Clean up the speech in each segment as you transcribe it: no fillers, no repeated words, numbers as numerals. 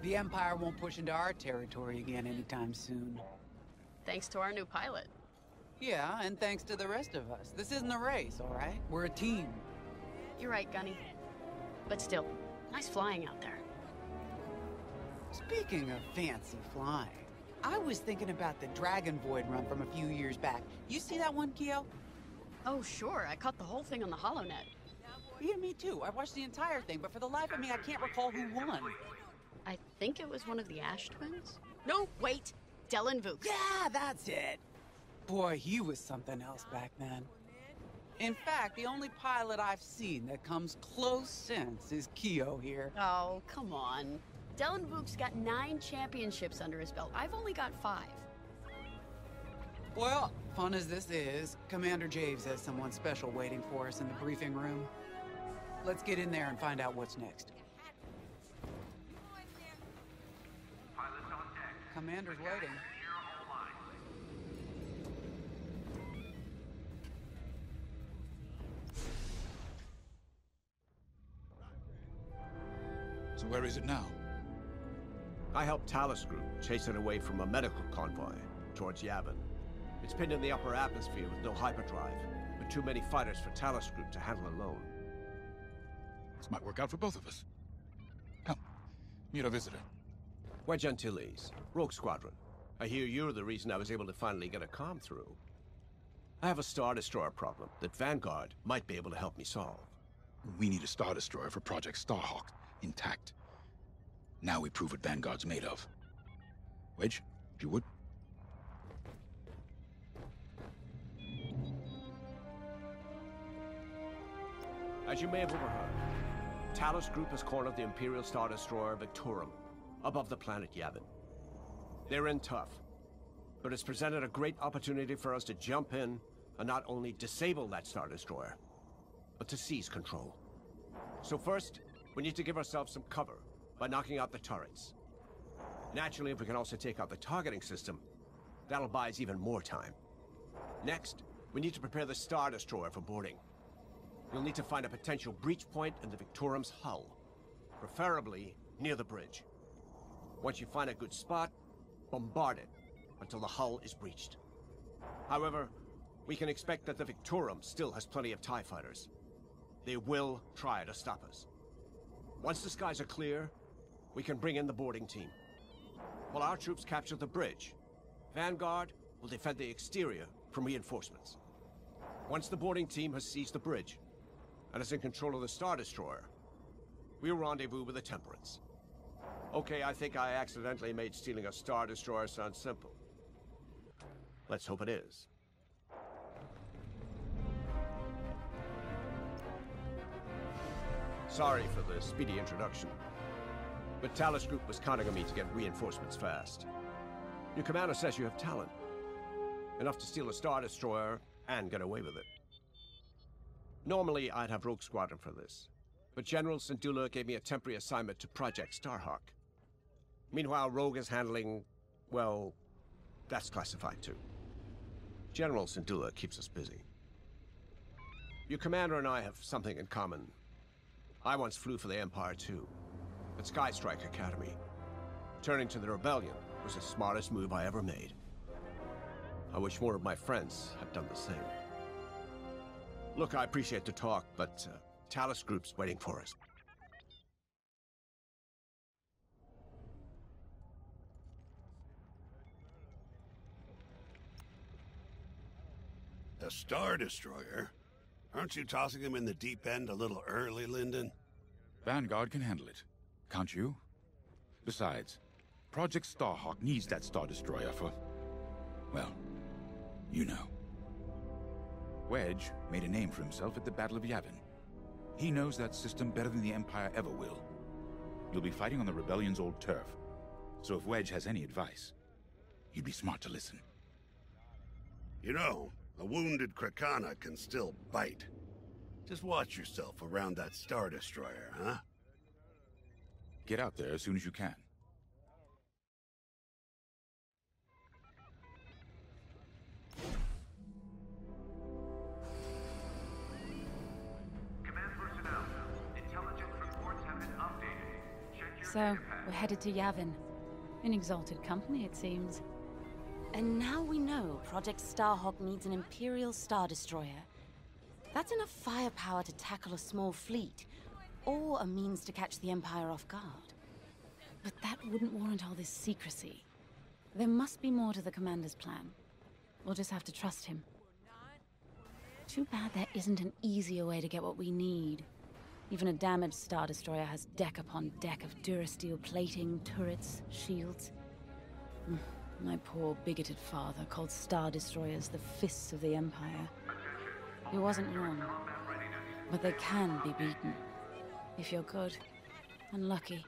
The Empire won't push into our territory again anytime soon. Thanks to our new pilot. Yeah, and thanks to the rest of us. This isn't a race, all right? We're a team. You're right, Gunny. But still, nice flying out there. Speaking of fancy flying, I was thinking about the Dragon Void run from a few years back. You see that one, Keo? Oh, sure. I caught the whole thing on the HoloNet. Yeah, me too. I watched the entire thing, but for the life of me, I can't recall who won. I think it was one of the Ash twins? No, wait! Dylan Vooks. Yeah, that's it! Boy, he was something else back then. In fact, the only pilot I've seen that comes close since is Keo here. Oh, come on. Dylan Vooks got 9 championships under his belt. I've only got 5. Well, fun as this is, Commander Javes has someone special waiting for us in the briefing room. Let's get in there and find out what's next. Commander's waiting. So where is it now? I helped Talus Group chase it away from a medical convoy towards Yavin. It's pinned in the upper atmosphere with no hyperdrive, but too many fighters for Talus Group to handle alone. This might work out for both of us. Come, meet our visitor. Wedge Antilles, Rogue Squadron. I hear you're the reason I was able to finally get a comm through. I have a Star Destroyer problem that Vanguard might be able to help me solve. We need a Star Destroyer for Project Starhawk, intact. Now we prove what Vanguard's made of. Wedge, if you would. As you may have overheard, Talus Group has cornered the Imperial Star Destroyer Victorum above the planet Yavin. They're in tough, but it's presented a great opportunity for us to jump in and not only disable that Star Destroyer, but to seize control. So first, we need to give ourselves some cover by knocking out the turrets. Naturally, if we can also take out the targeting system, that'll buy us even more time. Next, we need to prepare the Star Destroyer for boarding. You'll need to find a potential breach point in the Victorum's hull, preferably near the bridge. Once you find a good spot, bombard it until the hull is breached. However, we can expect that the Victorum still has plenty of TIE fighters. They will try to stop us. Once the skies are clear, we can bring in the boarding team. While our troops capture the bridge, Vanguard will defend the exterior from reinforcements. Once the boarding team has seized the bridge and is in control of the Star Destroyer, we'll rendezvous with the Temperance. Okay, I think I accidentally made stealing a Star Destroyer sound simple. Let's hope it is. Sorry for the speedy introduction, but Talus Group was counting on me to get reinforcements fast. Your commander says you have talent. Enough to steal a Star Destroyer and get away with it. Normally, I'd have Rogue Squadron for this, but General Syndulla gave me a temporary assignment to Project Starhawk. Meanwhile, Rogue is handling, well, that's classified too. General Syndulla keeps us busy. Your commander and I have something in common. I once flew for the Empire too, at Skystrike Academy. Turning to the Rebellion was the smartest move I ever made. I wish more of my friends had done the same. Look, I appreciate the talk, but Talus Group's waiting for us. A Star Destroyer? Aren't you tossing him in the deep end a little early, Lyndon? Vanguard can handle it. Can't you? Besides, Project Starhawk needs that Star Destroyer for... well, you know. Wedge made a name for himself at the Battle of Yavin. He knows that system better than the Empire ever will. You'll be fighting on the Rebellion's old turf, so if Wedge has any advice, you'd be smart to listen. You know, a wounded Krakana can still bite. Just watch yourself around that Star Destroyer, huh? Get out there as soon as you can. So, we're headed to Yavin. In exalted company, it seems. And now we know Project Starhawk needs an Imperial Star Destroyer. That's enough firepower to tackle a small fleet, or a means to catch the Empire off guard. But that wouldn't warrant all this secrecy. There must be more to the Commander's plan. We'll just have to trust him. Too bad there isn't an easier way to get what we need. Even a damaged Star Destroyer has deck upon deck of Durasteel plating, turrets, shields. My poor, bigoted father called Star Destroyers the fists of the Empire. He wasn't wrong. But they can be beaten. If you're good and lucky.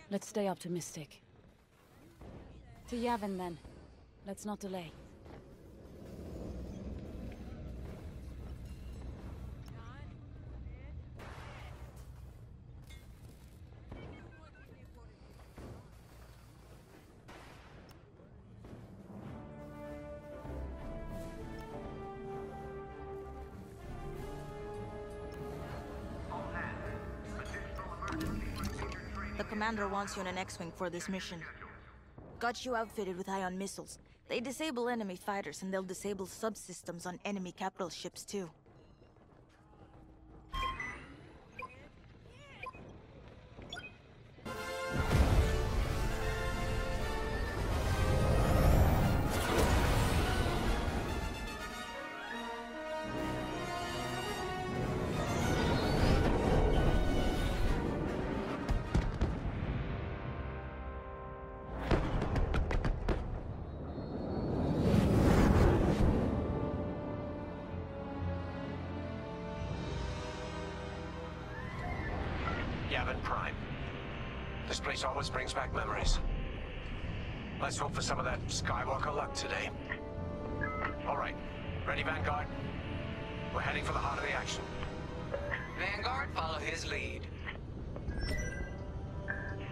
Let's stay optimistic. To Yavin, then. Let's not delay. The commander wants you in an X-Wing for this mission. Got you outfitted with ion missiles. They disable enemy fighters, and they'll disable subsystems on enemy capital ships too. Yavin Prime. This place always brings back memories. Let's hope for some of that Skywalker luck today. All right, ready, Vanguard? We're heading for the heart of the action. Vanguard, follow his lead.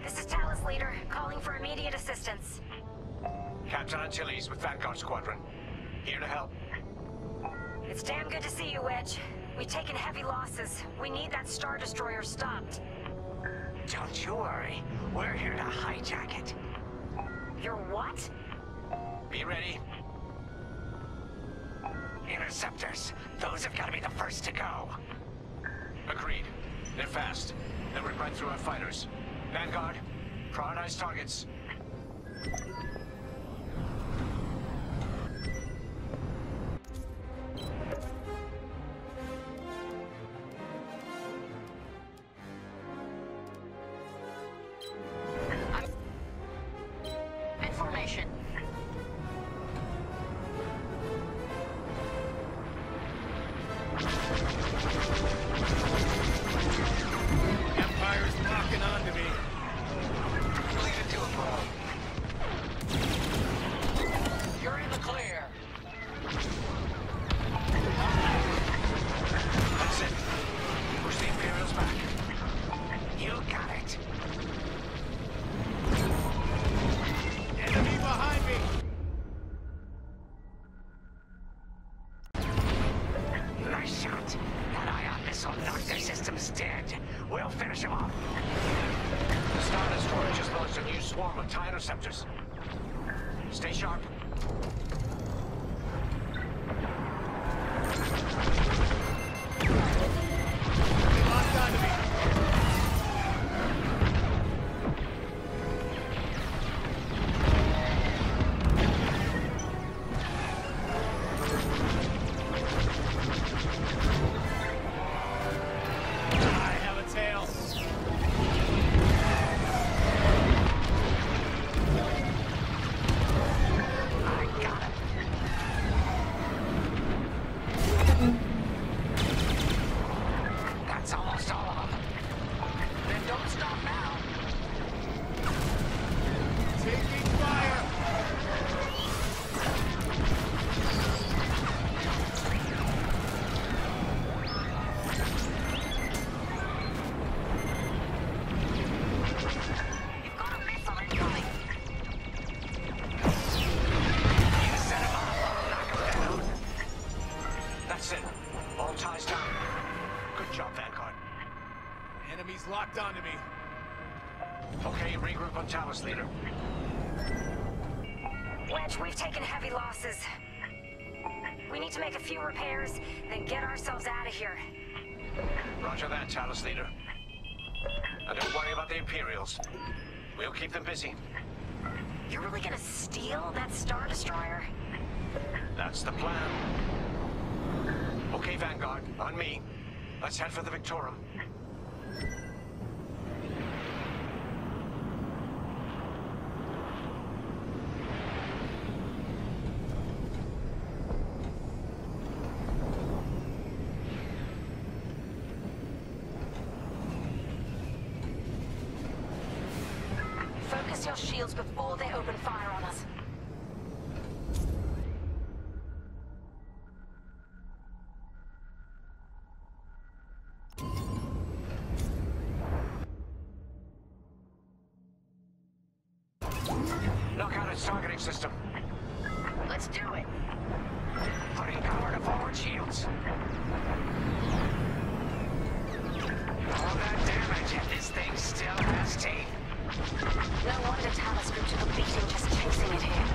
This is Talos Leader, calling for immediate assistance. Captain Antilles with Vanguard Squadron. Here to help. It's damn good to see you, Wedge. We've taken heavy losses. We need that Star Destroyer stopped. Don't you worry. We're here to hijack it. You're what? Be ready. Interceptors. Those have got to be the first to go. Agreed. They're fast. They'll rip right through our fighters. Vanguard, prioritize targets. Information. Empire's locking onto me. Lead it to a boat. You're in the clear. That's it. Push the Imperials back. You got it. Enemy behind me! Nice shot. That ion missile knocked their systems dead. We'll finish them off. The Star Destroyer just launched a new swarm of TIE interceptors. Stay sharp. Locked onto me! I have a tail. I got it. That's almost all of them. Then don't stop now. Taking fire! You've got a missile incoming. You set him up. I'll knock him down. That's it. All ties down. Good job, Vanguard. Enemy's locked onto me. Okay, regroup on Talos, leader. Wedge, we've taken heavy losses. We need to make a few repairs, then get ourselves out of here. Roger that, Talos, leader. And don't worry about the Imperials. We'll keep them busy. You're really gonna steal that Star Destroyer? That's the plan. Okay, Vanguard, on me. Let's head for the Victorum. Focus your shields before they open fire on us. Knock out its targeting system. Let's do it. Putting power to forward shields. All that damage and this thing still has teeth. No wonder Talos Group took a beating just chasing it here.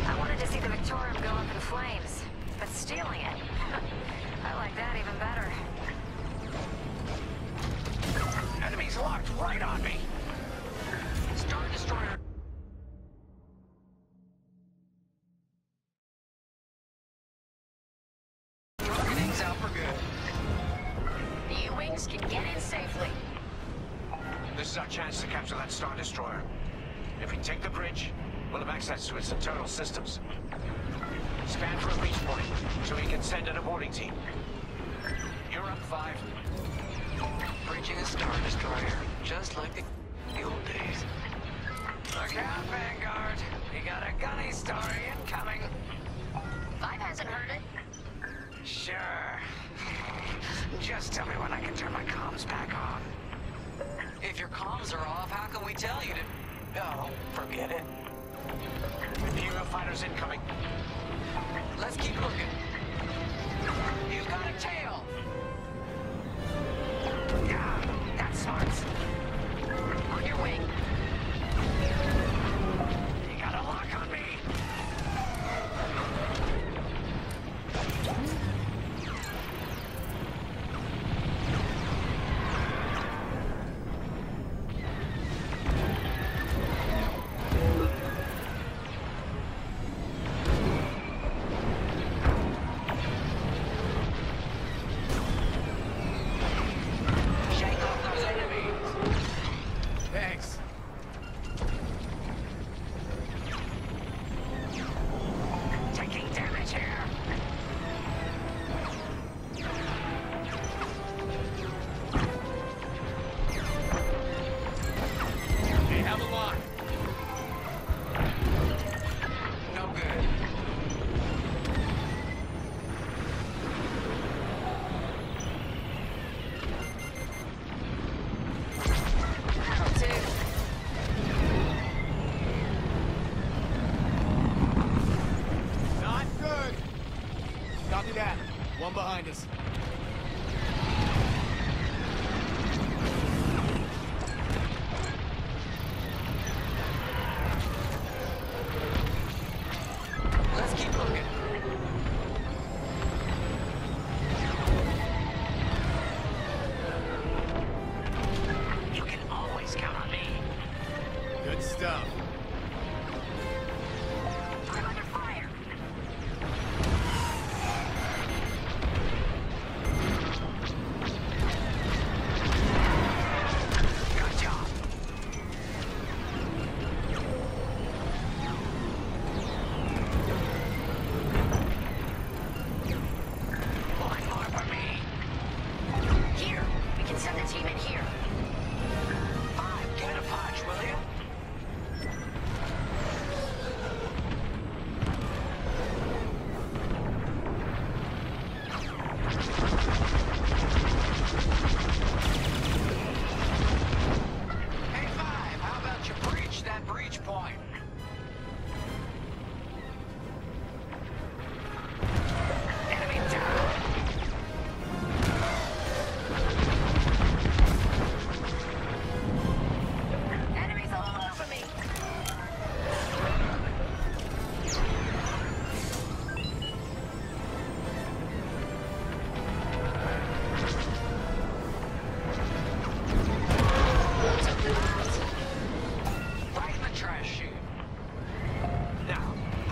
I wanted to see the Victorium go up in flames, but stealing it, I like that even better. Enemies locked right on me. Star Destroyer. Targeting's out for good. The U-Wings can get in safely. This is our chance to capture that Star Destroyer. If we take the bridge, we'll have access to its internal systems. Scan for a reach point, so we can send in a boarding team. You're up, 5. Bridging a Star Destroyer, just like the old days. Look out, Vanguard. We got a gunny story incoming. 5 hasn't heard it. Sure. Just tell me when I can turn my comms back on. If your comms are off, how can we tell you to... Oh, forget it. Imperial fighters incoming. Let's keep looking. You've got a tail! Yeah, that's smart. On your way. You got a lock on me. Thanks. Taking damage here. They have a lock. No good. That'll do. Not good. Copy that. One behind us. Let's keep looking. You can always count on me. Good stuff. I'm under fire.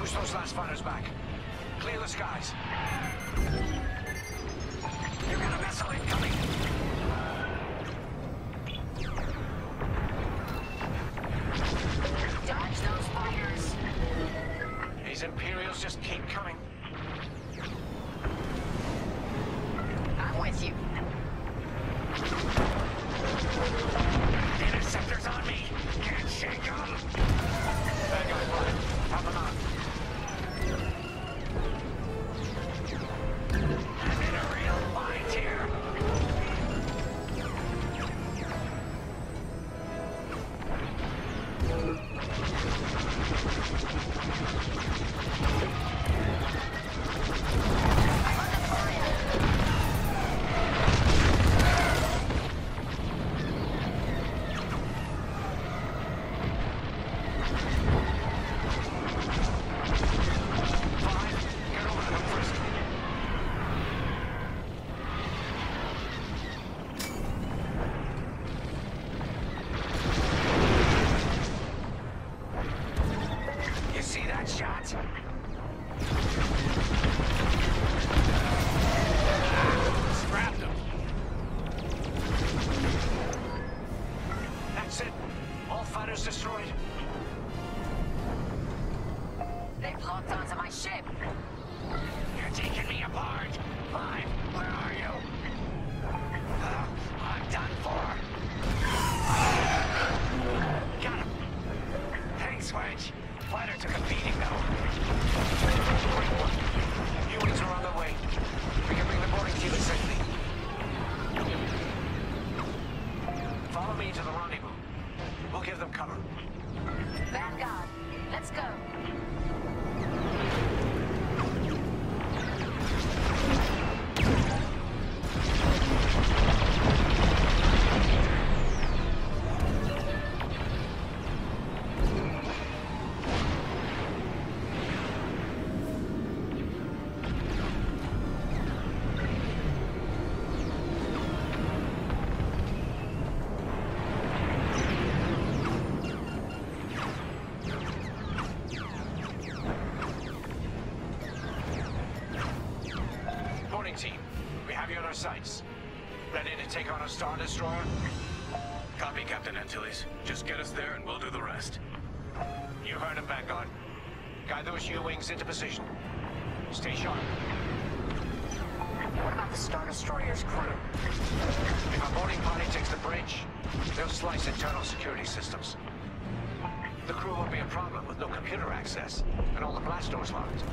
Push those last fighters back. Clear the skies. You got a vessel incoming. Dodge those fighters. These Imperials just keep coming. I'm with you. Interceptors on me. Can't shake them. Vanguard, fire. Top them out. I'm in a real bind here. Vanguard, let's go. Team, we have you on our sights. Ready to take on a Star Destroyer? Copy, Captain Antilles. Just get us there and we'll do the rest. You heard him, Vanguard. Guide those U-wings into position. Stay sharp. What about the Star Destroyer's crew? If our boarding party takes the bridge, they'll slice internal security systems. The crew won't be a problem with no computer access and all the blast doors locked.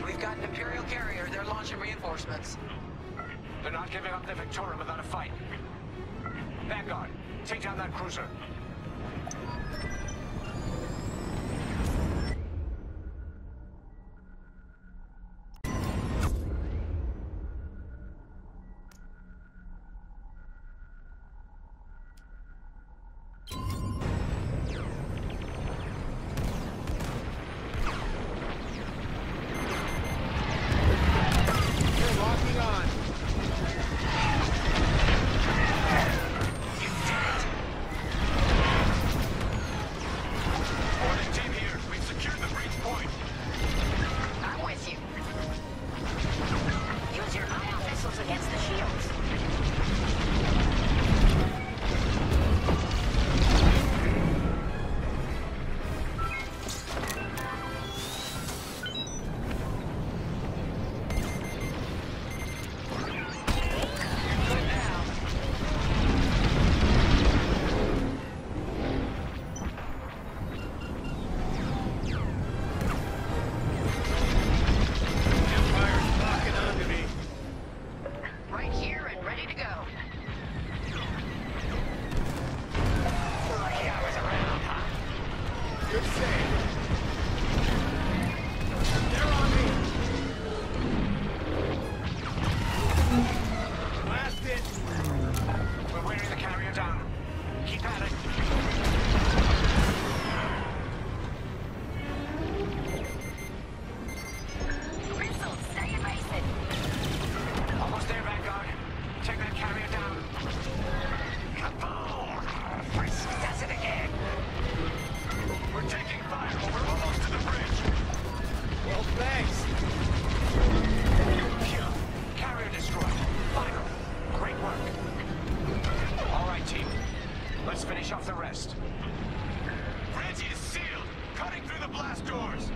We've got an Imperial carrier. They're launching reinforcements. They're not giving up the Victorum without a fight. Vanguard, take down that cruiser. close. Bridge is sealed! Cutting through the blast doors!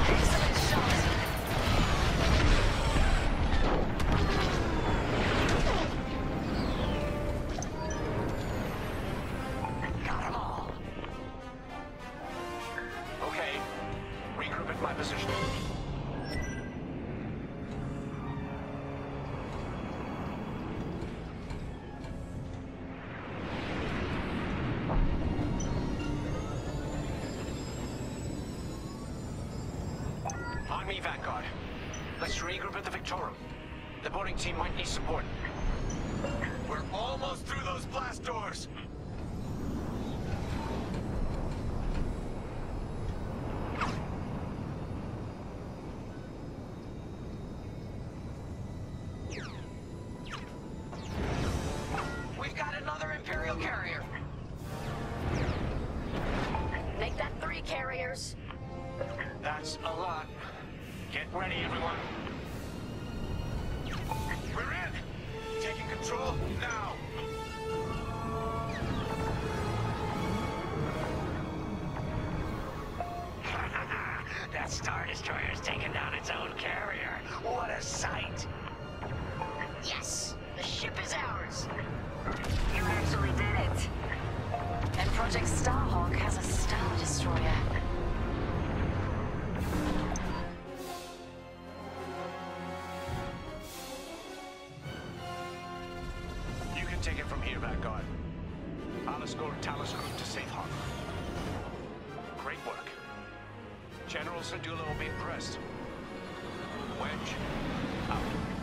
Excellent shot! Got them all. Okay. Regroup at my position. On me, Vanguard. Let's regroup at the Victorum. The boarding team might need support. We're almost through those blast doors! We've got another Imperial carrier. Make that 3 carriers. That's a lot. Get ready, everyone. We're in! Taking control now! That Star Destroyer's taken down its own carrier. What a sight! Yes! The ship is ours! You actually did it! And Project Starhawk has a Star Destroyer. You can take it from here, Vanguard. I'll escort Talos Group to safe harbor. Great work. General Sedula will be impressed. Wedge, out.